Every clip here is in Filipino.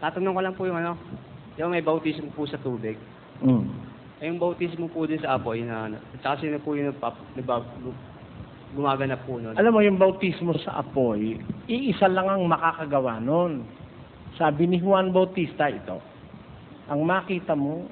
Tatanong ko lang po yung yung may bautismo po sa tubig. Eh, yung bautismo po din sa apoy tsaka sino po yung gumaganap po nun? Alam mo, yung bautismo sa apoy, iisa lang ang makakagawa nun. Sabi ni Juan Bautista ito, ang makita mo.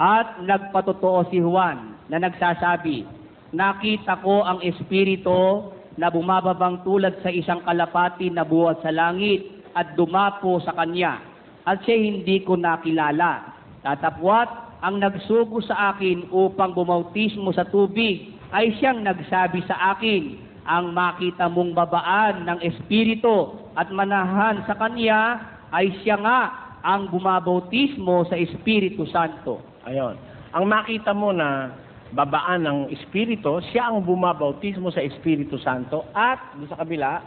At nagpatotoo si Juan na nagsasabi, nakita ko ang Espiritu na bumababang tulad sa isang kalapati na buhat sa langit at dumapo sa kanya. At siya hindi ko nakilala. Tatapwat ang nagsugo sa akin upang bumautismo sa tubig ay siyang nagsabi sa akin, ang makita mong babaan ng Espiritu at manahan sa kanya ay siya nga ang bumabautismo sa Espiritu Santo. Ayon. Ang makita mo na babaan ng Espiritu, siya ang bumabautismo sa Espiritu Santo at sa kabila,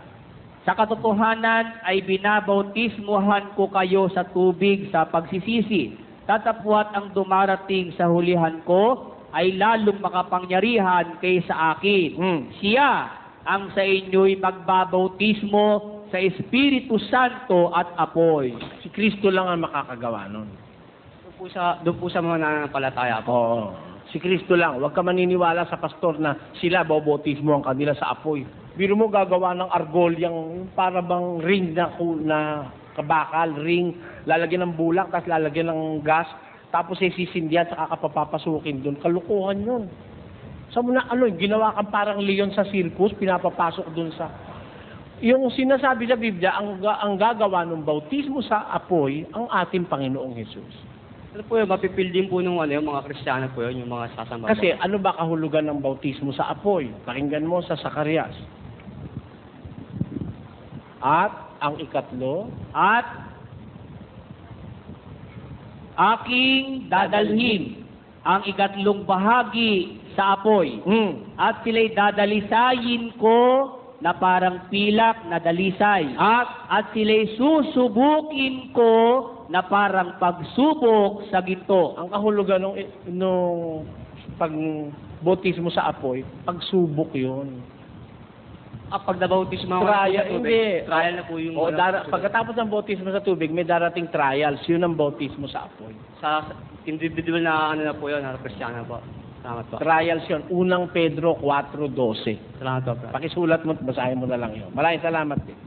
sa katotohanan ay binabautismohan ko kayo sa tubig sa pagsisisi. Tatapwat ang dumarating sa hulihan ko ay lalong makapangyarihan kaysa akin. Siya ang sa inyo'y magbabautismo sa Espiritu Santo at apoy. Si Kristo lang ang makakagawa nun. Doon po sa mga nananampalataya po. Oo. Si Kristo lang. Huwag ka maniniwala sa pastor na sila bautismo ang kanila sa apoy. Biro mo gagawa ng argol, yung para bang ring na kabakal, ring, lalagyan ng bulak, tapos lalagyan ng gas, tapos sisindihan, saka kapapapasukin doon. Kalukuhan yun. Sa muna, ginawa kang parang leon sa circus, pinapapasok doon sa... Yung sinasabi sa Biblia, ang gagawa ng bautismo sa apoy, ang ating Panginoong Jesus. Ano po yun, mapipil din po yung mga Kristiyano po yun, yung mga sasamba. Kasi ano ba kahulugan ng bautismo sa apoy? Pakinggan mo sa Zacarias. At ang ikatlo, at aking dadalhin ang ikatlong bahagi sa apoy. At sila'y dadalisayin ko na parang pilak na dalisay. At sila'y susubukin ko na parang pagsubok sa ginto. Ang kahulugan nung pagbautismo sa apoy, pagsubok yun. Pag nabautismo Trial, hindi. Trial na po yung... Pagkatapos ng bautismo sa tubig, may darating trials. Yun ang bautismo sa apoy. Sa individual na na po yun, Kristiyano po. Salamat po. Trials yun. Unang Pedro 4:12. Salamat po. Pakisulat mo, basahin mo na lang yun. Maraming salamat din.